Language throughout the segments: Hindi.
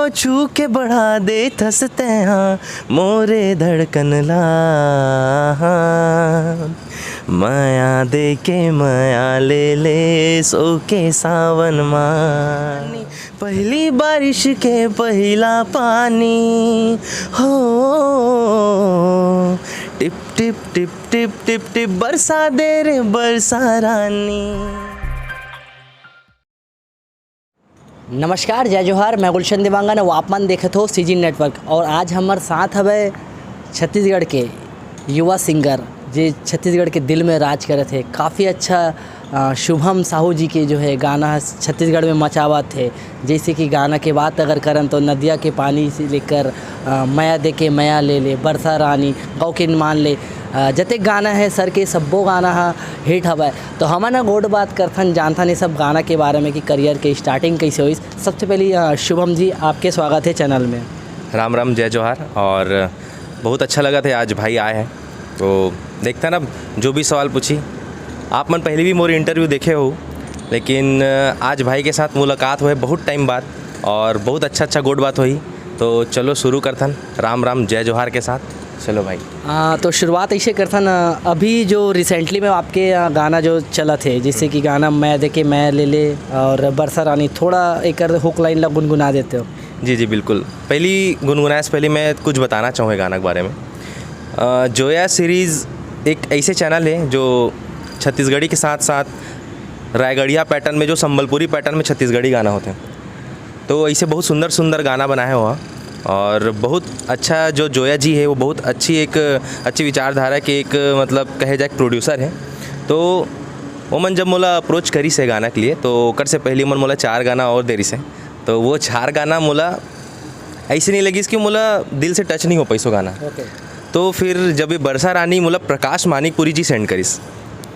छू के बढ़ा दे थसते हाँ मोरे धड़कन ला, माया दे के माया ले ले सो के सावन मानी, पहली बारिश के पहला पानी हो, tip tip tip tip tip tip बरसा दे रे बरसा रानी। नमस्कार, जय जोहार। मैं गुलशन देवांगन वो आपमन देखत हो सीजी नेटवर्क। और आज हमारे साथ हवे छत्तीसगढ़ के युवा सिंगर जे छत्तीसगढ़ के दिल में राज करे थे। काफ़ी अच्छा शुभम साहू जी के जो है गाना छत्तीसगढ़ में मचावा थे। जैसे कि गाना के बात अगर करन तो नदिया के पानी से लेकर माया दे के माया ले ले, बरसा रानी, गौ के मान ले, जते गाना है सर के सब्बो गाना हिट हवा। तो हम ना गोड बात करथन जानथन ये सब गाना के बारे में कि करियर के स्टार्टिंग कैसे हुई। सबसे पहले शुभम जी आपके स्वागत है चैनल में। राम राम, जय जोहार। और बहुत अच्छा लगा था आज भाई आए हैं तो देखता ना जो भी सवाल पूछी। आप मन पहले भी मोर इंटरव्यू देखे हो, लेकिन आज भाई के साथ मुलाकात हुए बहुत टाइम बाद और बहुत अच्छा गोड बात हुई। तो चलो शुरू करथन राम राम जय जोहार के साथ। चलो भाई। तो शुरुआत ऐसे करथन। अभी जो रिसेंटली में आपके गाना जो चला थे, जैसे कि गाना मैं देखे मैं ले ले और बरसा रानी, थोड़ा एक हुक लाइन ला गुनगुना देते हो? जी जी बिल्कुल। पहली गुनगुनाए से पहले मैं कुछ बताना चाहूँगा गाना के बारे में। जोया सीरीज़ एक ऐसे चैनल है जो छत्तीसगढ़ी के साथ साथ रायगढ़िया पैटर्न में, जो संबलपुरी पैटर्न में छत्तीसगढ़ी गाना होते हैं, तो ऐसे बहुत सुंदर सुंदर गाना बनाया हुआ। और बहुत अच्छा जो जोया जी है वो बहुत अच्छी विचारधारा के एक मतलब कहे जाए प्रोड्यूसर है। तो वो मन जब मोला अप्रोच करी से गाना के लिए, तो ओकर से पहले मन मोला 4 गाना और देरी से, तो वो 4 गाना मोला ऐसे नहीं लगी कि मोला दिल से टच नहीं हो पैसो गाना। तो फिर जब ये बरसा रानी मोला प्रकाश मानिकपुरी जी सेंड करीस,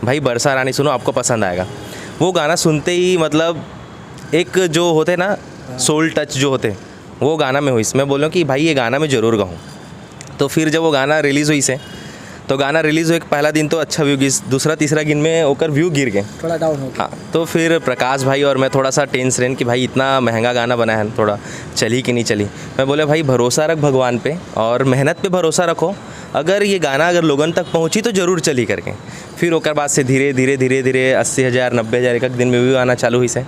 भाई बरसा रानी सुनो आपको पसंद आएगा। वो गाना सुनते ही मतलब एक जो होते ना सोल टच जो होते, वो गाना में हुई। मैं बोलूँ कि भाई ये गाना मैं ज़रूर गाऊँ। तो फिर जब वो गाना रिलीज़ हुई से, तो गाना रिलीज़ हुए पहला दिन तो अच्छा व्यू गिस, दूसरा तीसरा दिन में ओकर व्यू गिर गए, थोड़ा डाउन हो गया। हाँ, तो फिर प्रकाश भाई और मैं थोड़ा सा टेंस रहें कि भाई इतना महंगा गाना बनाया है, थोड़ा चली कि नहीं चली। मैं बोले भाई भरोसा रख भगवान पे और मेहनत पे भरोसा रखो, अगर ये गाना अगर लोगन तक पहुँची तो ज़रूर चली करके। फिर ओकर बाद से धीरे धीरे 80,000 90,000 एक दिन में व्यू आना चालू हुई से,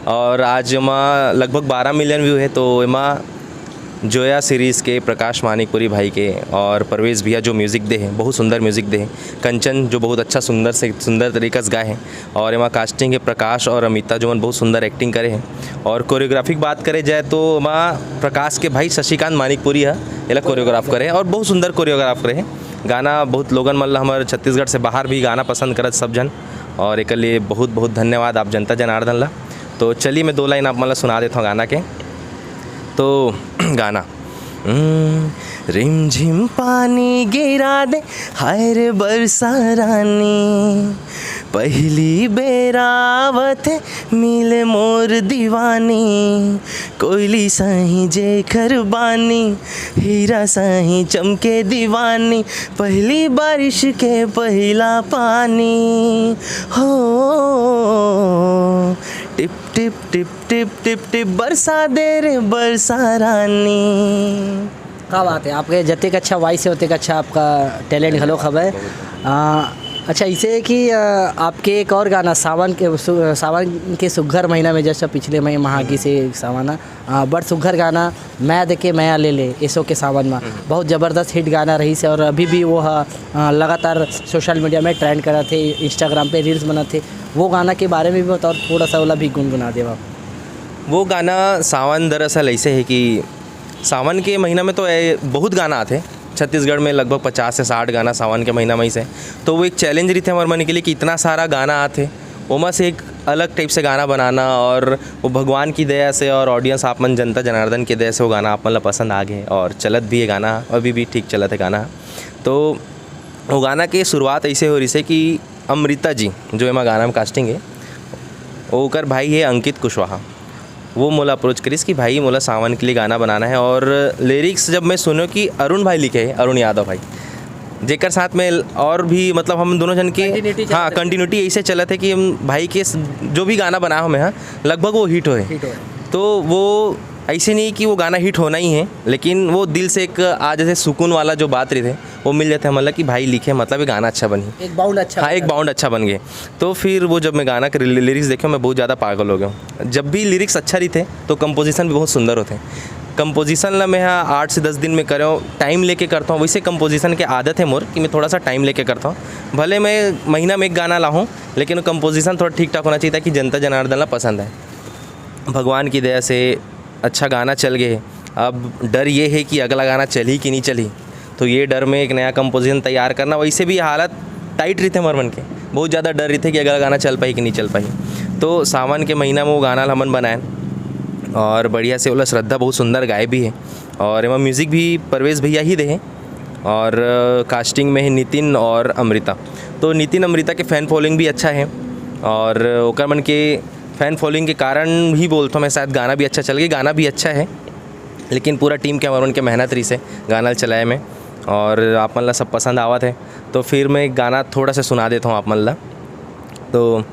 और आज एमा लगभग 12 मिलियन व्यू है। तो एमा जोया सीरीज़ के प्रकाश मानिकपुरी भाई के और परवेज़ भैया जो म्यूज़िक दे हैं, बहुत सुंदर म्यूज़िक दे हैं। कंचन जो बहुत अच्छा सुंदर तरीक़े से गाए हैं। और एमा कास्टिंग है प्रकाश और अमिता जो मन बहुत सुंदर एक्टिंग करे हैं। और कोरियोग्राफी बात करे जाए तो एमा प्रकाश के भाई शशिकांत मानिकपुरी है ये कोरियोग्राफ करे और बहुत सुंदर कोरियोग्राफ करे हैं। गाना बहुत लोगन मतलब हमारे छत्तीसगढ़ से बाहर भी गाना पसंद करत सब जन, और एक लिए बहुत बहुत धन्यवाद आप जनता जनार्दन ला। तो चलिए मैं 2 लाइन आप मतलब सुना देता हूँ गाना के। तो गाना रिम झिम पानी गिरा दे हाय रे बरसा रानी, पहली बेरावत मिले मोर दीवानी, कोयली साही जेखर बानी, हीरा साही चमके दीवानी, पहली बारिश के पहला पानी हो, tip tip tip tip tip tip बरसा दे रे बरसा रानी। क्या बात है, आपके जतेक अच्छा वॉइस है उतने अच्छा आपका टैलेंट घलो खबर। अच्छा इसे कि आपके एक और गाना सावन के सुघर महीना में, जैसा पिछले माह की से सावन बड़ सुघर गाना मैं देखे मैं ले ले ऐसो के सावन में बहुत ज़बरदस्त हिट गाना रही से, और अभी भी वो लगातार सोशल मीडिया में ट्रेंड करा थे, इंस्टाग्राम पे रील्स बना थे। वो गाना के बारे में भी बताओ थोड़ा सा, वाला भी गुनगुना देवा। वो गाना सावन दरअसल ऐसे है कि सावन के महीना में तो बहुत गाना आते छत्तीसगढ़ में, लगभग 50 से 60 गाना सावन के महीना में ही से। तो वो एक चैलेंज रही थे हमारे मन के लिए कि इतना सारा गाना आते, ओमा से एक अलग टाइप से गाना बनाना, और वो भगवान की दया से और ऑडियंस आप मन जनता जनार्दन की दया से वो गाना आप मतलब पसंद आ गए और चलत भी है गाना, अभी भी ठीक चलत है गाना। तो वो गाना की शुरुआत ऐसे हो रही है कि अमृता जी जो एमा गाना में कास्टिंग है, वो कर भाई है अंकित कुशवाहा, वो मोला अप्रोच करीस कि भाई मोला सावन के लिए गाना बनाना है। और लिरिक्स जब मैं सुनो कि अरुण भाई लिखे हैं, अरुण यादव भाई, जेकर साथ में और भी मतलब हम दोनों जन के हाँ कंटिन्यूटी ऐसे चला थे कि हम भाई के जो भी गाना बना हमें हाँ लगभग वो हिट होए। तो वो ऐसे नहीं कि वो गाना हिट होना ही है, लेकिन वो दिल से एक आज जैसे सुकून वाला जो बात रही थे वो मिल जाता है, मतलब कि भाई लिखे मतलब ये गाना अच्छा बनी, एक बाउंड अच्छा, हाँ एक बाउंड अच्छा बन गए। तो फिर वो जब मैं गाना के लिरिक्स देखे मैं बहुत ज़्यादा पागल हो गया हूँ। जब भी लिरिक्स अच्छा रही थे तो कंपोजिशन भी बहुत सुंदर होते हैं। कंपोजिशन ला मैं यहाँ 8 से 10 दिन में कर रहा हूँ, टाइम लेके करता हूँ। वैसे कंपोजिशन की आदत है मोर कि मैं थोड़ा सा टाइम लेके करता हूँ। भले मैं महीना में एक गाना लाऊँ, लेकिन कंपोजिशन थोड़ा ठीक ठाक होना चाहिए ताकि जनता जनार्दन ला पसंद आए। भगवान की दया से अच्छा गाना चल गए। अब डर ये है कि अगला गाना चली कि नहीं चली, तो ये डर में एक नया कंपोजिशन तैयार करना। वैसे भी हालत टाइट रही थे हमारे मन के, बहुत ज़्यादा डर रही थे कि अगला गाना चल पाई कि नहीं चल पाई। तो सावन के महीना में वो गाना हमन बनाए और बढ़िया से बोला श्रद्धा बहुत सुंदर गाए भी है, और एवं म्यूज़िक भी परवेश भैया ही दे हैं, और कास्टिंग में है नितिन और अमृता। तो नितिन अमृता के फ़ैन फॉलोइंग भी अच्छा है, और ओकर मन के फ़ैन फॉलोइंग के कारण ही बोलता हूँ मैं, शायद गाना भी अच्छा चल गया। गाना भी अच्छा है, लेकिन पूरा टीम के हमारे उनके मेहनत रही से गाना चलाए में, और आप मन ला सब पसंद आवत है। तो फिर मैं गाना थोड़ा सा सुना देता हूँ आप मन ला। तो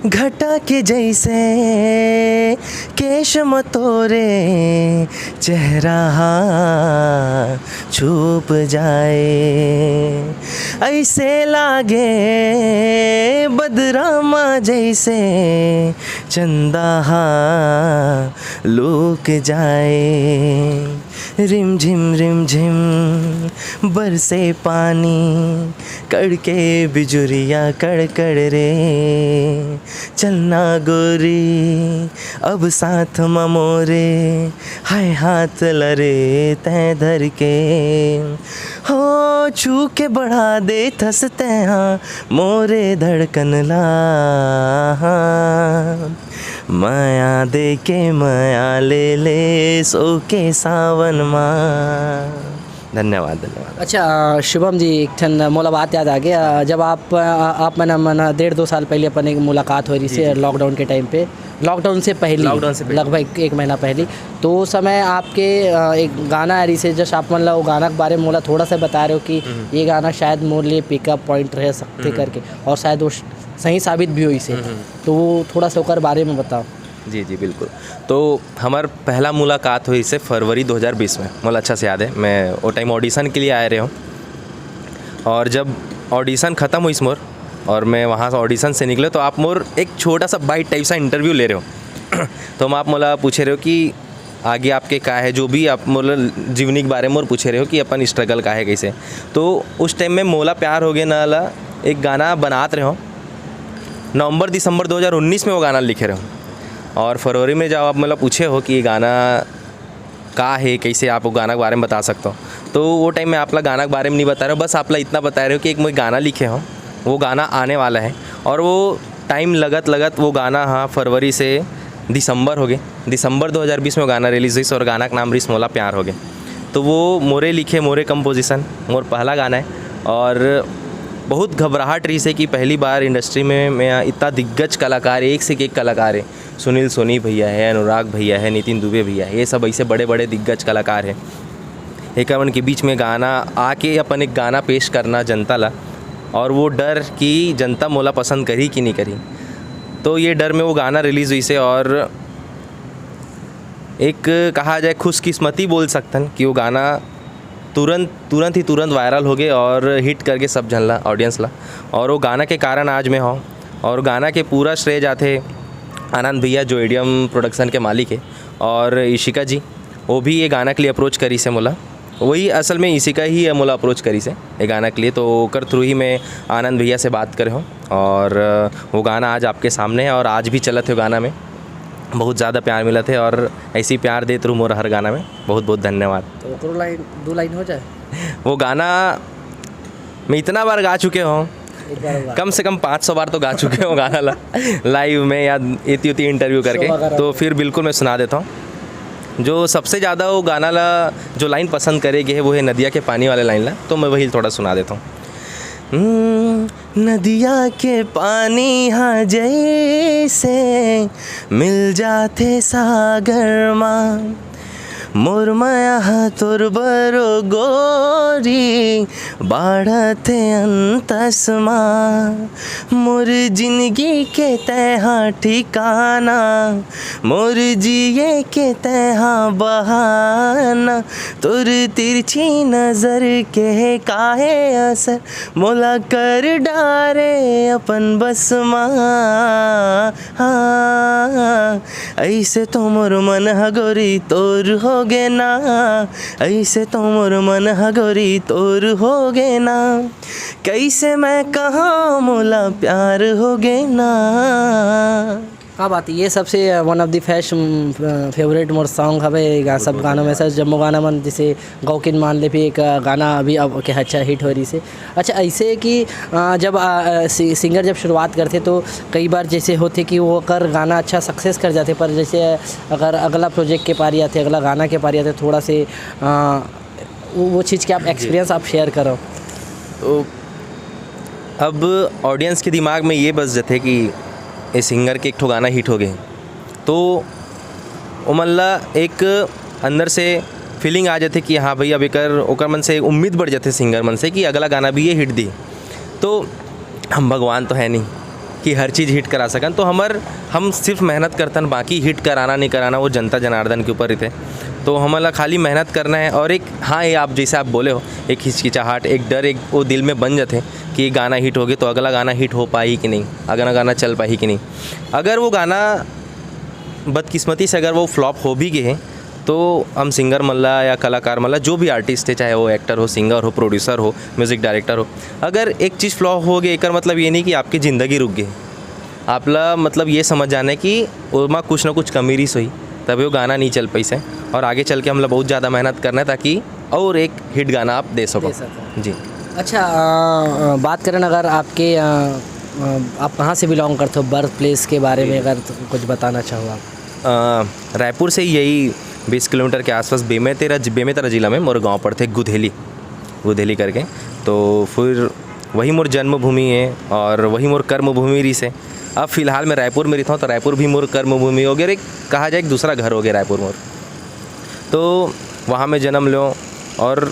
घटा के जैसे केश मतोरे चेहरा छुप जाए, ऐसे लागे बदरामा जैसे चंदा लुक जाए। रिम झिम बरसे पानी, कड़के बिजुरिया कड़कड़ रे, चलना गोरी अब साथ ममोरे, हाय हाथ लरे तै धर के, हो छू के बढ़ा दे थसते हाँ मोरे धड़कन ला, माया दे के माया ले ले सो के सावन माँ। धन्यवाद धन्यवाद। अच्छा शुभम जी, एक ठन मोला बात याद आ गया। जब आप मना 1.5-2 साल पहले अपन एक मुलाकात हो रही थी लॉकडाउन के टाइम पे, लॉकडाउन से पहले लगभग 1 महीना पहले, तो उस समय आपके एक गाना आ रही से, जस्ट आप मतलब वो गाना के बारे में मोला थोड़ा सा बता रहे हो कि ये गाना शायद मोर लिए पिकअप पॉइंट रह सकते करके, और शायद वो सही साबित भी हुई से, तो वो थोड़ा सा ओकर बारे में बताओ। जी जी बिल्कुल। तो हमार पहला मुलाकात हुई से फरवरी 2020 में, मुझे अच्छा से याद है। मैं वो टाइम ऑडिशन के लिए आए रहे हूँ, और जब ऑडिशन ख़त्म हुई मोर और मैं वहाँ से ऑडिशन से निकले, तो आप मोर एक छोटा सा बाइट टाइप सा इंटरव्यू ले रहे हो। तो हम आप मोला पूछे रहे हो कि आगे आपके का है, जो भी आप मोला जीवनी के बारे में मोर पूछे रहे हो कि अपन स्ट्रगल का है कैसे। तो उस टाइम में मोला प्यार हो गया नाला एक गाना बनाते रहे हो। नवंबर दिसंबर 2019 में वो गाना लिखे रहे हो, और फरवरी में जब आप मतलब पूछे हो कि ये गाना का है कैसे, आप वो गाना के बारे में बता सकते हो। तो वो टाइम में आप ला गाना के बारे में नहीं बता रहे हो, बस आप ला इतना बता रहे हो कि एक मैं गाना लिखे हो, वो गाना आने वाला है। और वो टाइम लगत वो गाना हाँ फरवरी से दिसंबर हो गए। दिसंबर 2020 में वो गाना रिलीज़ हुई, और गाना का नाम रिस मोला प्यार हो गए। तो वो मोरे लिखे मोरे कंपोजिशन मोर पहला गाना है, और बहुत घबराहट रही से कि पहली बार इंडस्ट्री में मैं इतना दिग्गज कलाकार, एक से एक कलाकार है। सुनील सोनी भैया है, अनुराग भैया है, नितिन दुबे भैया है, ये सब ऐसे बड़े बड़े दिग्गज कलाकार हैं। एक के बीच में गाना आके अपन एक गाना पेश करना जनता ला, और वो डर कि जनता मोला पसंद करी कि नहीं करी। तो ये डर में वो गाना रिलीज़ हुई से, और एक कहा जाए खुशकिस्मती बोल सकते कि वो गाना तुरंत वायरल हो गए और हिट करके सब जनला ऑडियंस ला। और वो गाना के कारण आज मैं हूँ, और गाना के पूरा श्रेय जाते आनंद भैया जो एडीएम प्रोडक्शन के मालिक है, और इशिका जी, वो भी ये गाना के लिए अप्रोच करी से मोला। वही असल में इशिका ही है मोला अप्रोच करी से ये गाना के लिए। तो कर थ्रू ही मैं आनंद भैया से बात करे हूँ, और वो गाना आज आपके सामने है, और आज भी चलत है गाना में। बहुत ज़्यादा प्यार मिला थे, और ऐसी प्यार देते रहूँ मोर हर गाना में। बहुत बहुत धन्यवाद। तो दो लाइन हो जाए। वो गाना मैं इतना बार गा चुके हूँ, कम से कम 500 बार तो गा चुके हो गाना ला लाइव में या इतनी इंटरव्यू करके। तो फिर बिल्कुल मैं सुना देता हूँ। जो सबसे ज़्यादा वो गाना ला जो लाइन पसंद करेगी है वो है नदिया के पानी वाले लाइन ला, तो मैं वही थोड़ा सुना देता हूँ। नदिया के पानी हाँ जैसे मिल जाते सागर माँ, मोर माया तोर बरो गोरी बाढ़ते अंतसमा मोर जिंदगी के तहा ठिकाना मोर जिए के तहा बहाना तोर तिरछी नज़र के काहे असर मोला कर डारे अपन बसमा ऐसे तो मोर मन हगोरी तोर हो गे ना ऐसे तो मोर मन हगोरी तोर हो गे ना कैसे मैं कहाँ मोला प्यार हो गे ना। क्या बात है, ये सबसे one of the favourite more song हवे सब गानों में से जम्मो गाना मन जैसे गौकिन मान ले भी एक गाना अभी अब के अच्छा हिट हो रही से। अच्छा ऐसे कि जब सिंगर जब शुरुआत करते तो कई बार जैसे होते कि वो अगर गाना अच्छा सक्सेस कर जाते पर जैसे अगर अगला प्रोजेक्ट के पारी आते अगला गाना के पारी आते थोड़ा से वो चीज़ के आप एक्सपीरियंस आप शेयर करो। तो अब ऑडियंस के दिमाग में ये बस जाते कि ए सिंगर के एक ठो गाना हिट हो गए तो वो मल्ला एक अंदर से फीलिंग आ जाते कि हाँ भाई अब एक ओकर मन से उम्मीद बढ़ जाते सिंगर मन से कि अगला गाना भी ये हिट दी। तो हम भगवान तो है नहीं कि हर चीज़ हिट करा सकन, तो हम सिर्फ मेहनत करतन, बाकी हिट कराना नहीं कराना वो जनता जनार्दन के ऊपर रहते। तो हमारा खाली मेहनत करना है और एक हाँ ये आप जैसे आप बोले हो एक हिचकिचाहट एक डर एक वो दिल में बन जाते कि गाना हिट हो गया तो अगला गाना हिट हो पाई कि नहीं, अगला गाना चल पाई कि नहीं। अगर वो गाना बदकिस्मती से अगर वो फ्लॉप हो भी गए तो हम सिंगर मल्ला या कलाकार मल्ला जो भी आर्टिस्ट है चाहे वो एक्टर हो सिंगर हो प्रोड्यूसर हो म्यूज़िक डायरेक्टर हो, अगर एक चीज़ फ्लॉप हो गई एक मतलब ये नहीं कि आपकी ज़िंदगी रुक गई, आपला मतलब ये समझ जाना है कि उसमें कुछ ना कुछ कमी रही सोई तभी वो गाना नहीं चल पाई से और आगे चल के हम लोग बहुत ज़्यादा मेहनत करना है ताकि और एक हिट गाना आप दे सको जी। अच्छा बात करें अगर आपके आप कहाँ से बिलोंग करते हो, बर्थ प्लेस के बारे में अगर तो कुछ बताना चाहो आप। रायपुर से यही 20 किलोमीटर के आसपास बेमेतरा ज़िला में मोर गांव पड़ते गुधेली करके, तो फिर वही मोर जन्मभूमि है और वही मोर कर्मभूमि रही से। अब फ़िलहाल मैं रायपुर में रहता हूँ तो रायपुर भी मोर कर्मभूमि हो गया, कहा जाए एक दूसरा घर हो गया रायपुर मोर, तो वहाँ मैं जन्म लो। और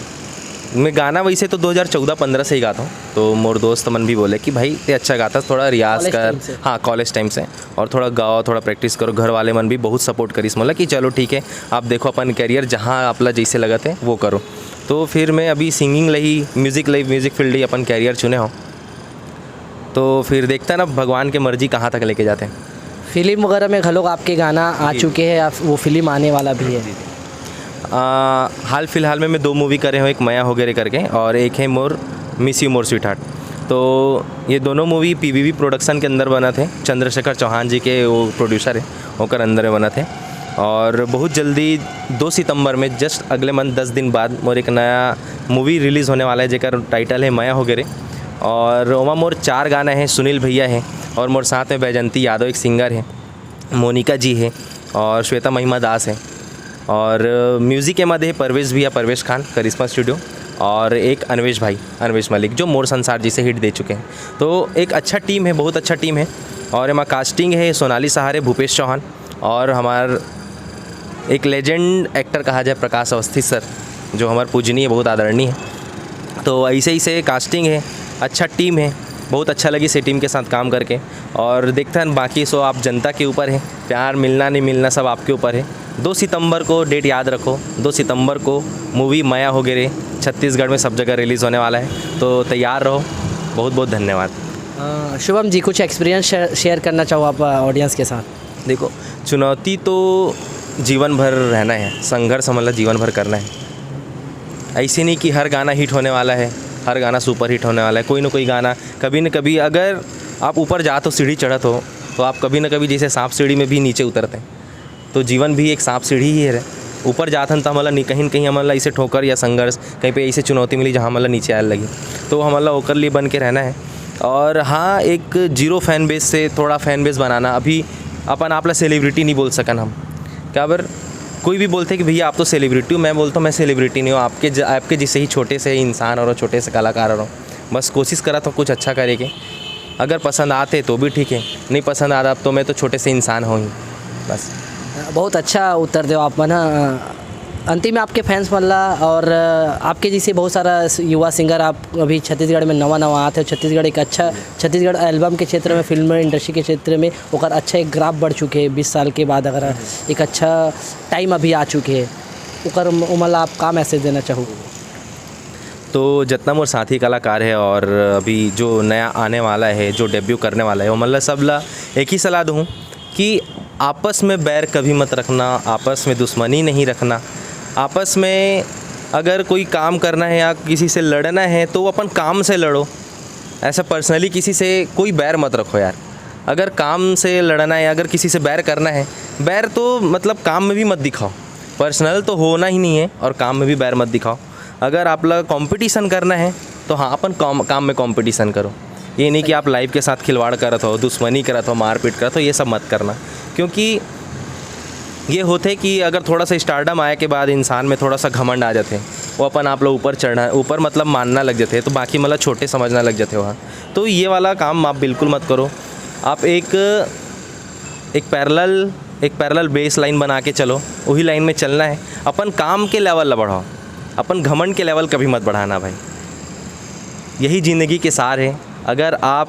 मैं गाना वैसे तो 2014-15 से ही गाता हूँ, तो मोर दोस्त मन भी बोले कि भाई ते अच्छा गाता थोड़ा रियाज कर, हाँ कॉलेज टाइम से, और थोड़ा गाओ थोड़ा प्रैक्टिस करो। घर वाले मन भी बहुत सपोर्ट करीस मोला कि चलो ठीक है आप देखो अपन करियर जहाँ आपला जैसे लगत है वो करो। तो फिर मैं अभी सिंगिंग लही म्यूज़िक फील्ड ही अपन कैरियर चुने हो, तो फिर देखता ना भगवान की मर्जी कहाँ तक लेके जाते हैं। फिल्म वगैरह में घलोक आपके गाना आ चुके हैं, आप वो फिल्म आने वाला भी है। हाल फिलहाल में मैं 2 मूवी करे हूँ, एक माया होगेरे करके और एक है more miss you more sweetheart. तो ये दोनों मूवी PVV प्रोडक्शन के अंदर बना थे, चंद्रशेखर चौहान जी के वो प्रोड्यूसर है होकर अंदर बना थे। और बहुत जल्दी 2 सितंबर में जस्ट अगले मंथ 10 दिन बाद मोर एक नया मूवी रिलीज़ होने वाला है जेकर टाइटल है माया होगेरे। और वहाँ मोर 4 गाना है, सुनील भैया है और मोर साथ में बैजंती यादव एक सिंगर है, मोनिका जी है और श्वेता महिमा दास है। और म्यूज़िक के मध्य परवेश भैया परवेश खान करिश्मा स्टूडियो और एक अनवेश मलिक जो मोर संसार जी से हिट दे चुके हैं। तो एक अच्छा टीम है, बहुत अच्छा टीम है। और हमारा कास्टिंग है सोनाली सहारे, भूपेश चौहान और हमार एक लेजेंड एक्टर कहा जाए प्रकाश अवस्थी सर जो हमारे पूजनीय बहुत आदरणीय है। तो ऐसे ही से कास्टिंग है, अच्छा टीम है, बहुत अच्छा लगी से टीम के साथ काम करके। और देखते हैं बाकी सो आप जनता के ऊपर है, प्यार मिलना नहीं मिलना सब आपके ऊपर है। 2 सितंबर को डेट याद रखो, 2 सितंबर को मूवी माया होगेरे छत्तीसगढ़ में सब जगह रिलीज़ होने वाला है, तो तैयार रहो। बहुत बहुत धन्यवाद। शुभम जी कुछ एक्सपीरियंस शेयर करना चाहो आप ऑडियंस के साथ। देखो चुनौती तो जीवन भर रहना है, संघर्ष मतलब जीवन भर करना है। ऐसे नहीं कि हर गाना हिट होने वाला है, हर गाना सुपर हिट होने वाला है। कोई ना कोई गाना कभी न कभी अगर आप ऊपर जाते हो सीढ़ी चढ़त हो तो आप कभी न कभी जैसे सांप सीढ़ी में भी नीचे उतरते हैं, तो जीवन भी एक सांप सीढ़ी ही है। ऊपर जाते तो हमारा कहीं न कहीं हमारा ऐसे ठोकर या संघर्ष कहीं पे ऐसे चुनौती मिली जहाँ हमारा नीचे आने लगी, तो हमारा ओकर लिए बन के रहना है। और हाँ एक 0 फैन बेस से थोड़ा फैन बेस बनाना। अभी अपन आपला सेलिब्रिटी नहीं बोल सकन हम, क्या बर कोई भी बोलते कि भैया आप तो सेलिब्रिटी हो, मैं बोलता हूँ मैं सेलिब्रिटी नहीं हूँ, आपके जैसे ही छोटे से इंसान और छोटे से कलाकार हो। बस कोशिश करा तो कुछ अच्छा करेंगे, अगर पसंद आते तो भी ठीक है, नहीं पसंद आता तो मैं तो छोटे से इंसान हूँ ही बस। बहुत अच्छा उत्तर दो आप ना। अंतिम में आपके फैंस मल्ला और आपके जैसे बहुत सारा युवा सिंगर आप अभी छत्तीसगढ़ में नवा आते हो। छत्तीसगढ़ एक अच्छा छत्तीसगढ़ एल्बम के क्षेत्र में, फिल्म इंडस्ट्री के क्षेत्र में ओकर अच्छा एक ग्राफ बढ़ चुके हैं 20 साल के बाद। अगर एक अच्छा टाइम अभी आ चुके हैं ओकर उमल आप का मैसेज देना चाहो? तो जितना मोर साथी कलाकार है और अभी जो नया आने वाला है, जो डेब्यू करने वाला है, वो मतलब सब ला एक ही सलाह दूँ कि आपस में बैर कभी मत रखना, आपस में दुश्मनी नहीं रखना। आपस में अगर कोई काम करना है या किसी से लड़ना है तो अपन काम से लड़ो, ऐसा पर्सनली किसी से कोई बैर मत रखो यार। अगर काम से लड़ना है, अगर किसी से बैर करना है, बैर तो मतलब काम में भी मत दिखाओ, पर्सनल तो होना ही नहीं है, और काम में भी बैर मत दिखाओ। अगर आप लोग कंपटीशन करना है तो हाँ अपन काम में कंपटीशन करो, ये नहीं कि आप लाइफ के साथ खिलवाड़ करत हो, दुश्मनी करत हो, मारपीट करत हो, ये सब मत करना। क्योंकि ये होते कि अगर थोड़ा सा स्टारडम आए के बाद इंसान में थोड़ा सा घमंड आ जाते, वो अपन आप लोग ऊपर मतलब मानना लग जाते, तो बाकी मतलब छोटे समझना लग जाते वहाँ। तो ये वाला काम आप बिल्कुल मत करो। आप एक पैरेलल बेस लाइन बना के चलो, वही लाइन में चलना है। अपन काम के लेवल बढ़ाओ, अपन घमंड के लेवल कभी मत बढ़ाना भाई। यही ज़िंदगी के सार है। अगर आप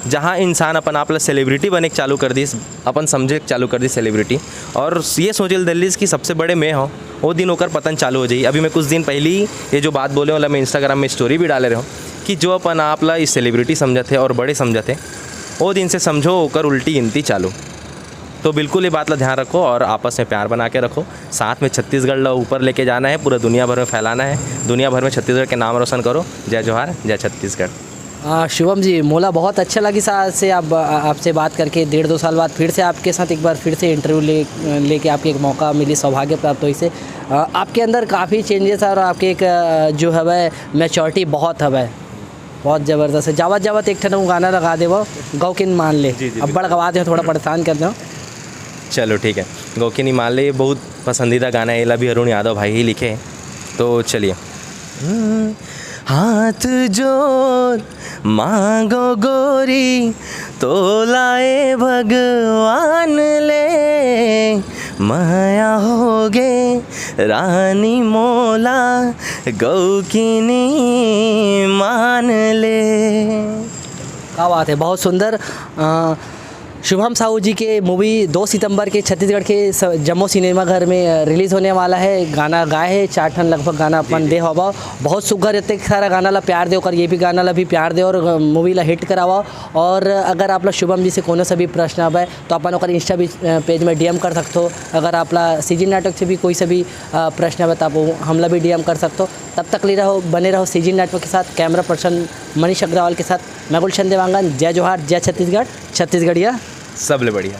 जहाँ इंसान अपन आप सेलिब्रिटी बने चालू कर दी, अपन समझे चालू कर दी सेलिब्रिटी, और ये सोचल दिल्ली की सबसे बड़े मैं हो, वो दिन होकर पतन चालू हो जाई। अभी मैं कुछ दिन पहले ही ये जो बात बोले वाला मैं इंस्टाग्राम में स्टोरी भी डाले रहा हूँ कि जो अपन आप ला इस सेलिब्रिटी समझते और बड़े समझते, वो दिन से समझो होकर उल्टी गिनती चालू। तो बिल्कुल ये बात ला ध्यान रखो और आपस में प्यार बना के रखो। साथ में छत्तीसगढ़ ला ऊपर लेके जाना है, पूरा दुनिया भर में फैलाना है, दुनिया भर में छत्तीसगढ़ के नाम रोशन करो। जय जोहार, जय छत्तीसगढ़। शुभम जी, मोला बहुत अच्छा लगी से आपसे बात करके। 1.5-2 साल बाद फिर से आपके साथ एक बार फिर से इंटरव्यू लेके आपके एक मौका मिली, सौभाग्य प्राप्त हुई से। आपके अंदर काफ़ी चेंजेस है और आपके एक जो है मैच्योरिटी बहुत है, बहुत ज़बरदस्त है। जावत एक ठन गाना लगा दे, वो गौकिन मान ले। अब बड़ गवा दे, थोड़ा परेशान कर दो। चलो ठीक है, गौकिन मान ले बहुत पसंदीदा गाना है, ये भी अरुण यादव भाई ही लिखे हैं, तो चलिए। हाथ जोड़ मांगो गोरी तो लाए भगवान ले, माया होगे रानी मोला गौकिनी मान ले। क्या बात है, बहुत सुंदर। शुभम साहू जी के मूवी 2 सितंबर के छत्तीसगढ़ के जम्मू सिनेमा घर में रिलीज़ होने वाला है। गाना गाए है 4 ठन लगभग गाना अपन दे हवा, बहुत सुघर इतने सारा गाना ला प्यार दे, और ये भी गाना ला भी प्यार दे और मूवी ला हिट करावा। और अगर आप लोग शुभम जी से कोनो सा भी प्रश्न आवे तो अपन ओकर इंस्टा भी पेज में DM कर सकते हो। अगर आप ला सीजी नेटवर्क से भी कोई सा भी प्रश्न आवे तो आप हमला भी DM कर सकते हो। तब तक बने रहो सीजी नेटवर्क के साथ। कैमरा पर्सन मनीष अग्रवाल के साथ मैं गुलशन देवांगन। जय जोहार, जय छत्तीसगढ़, छत्तीसगढ़िया सबले बढ़िया।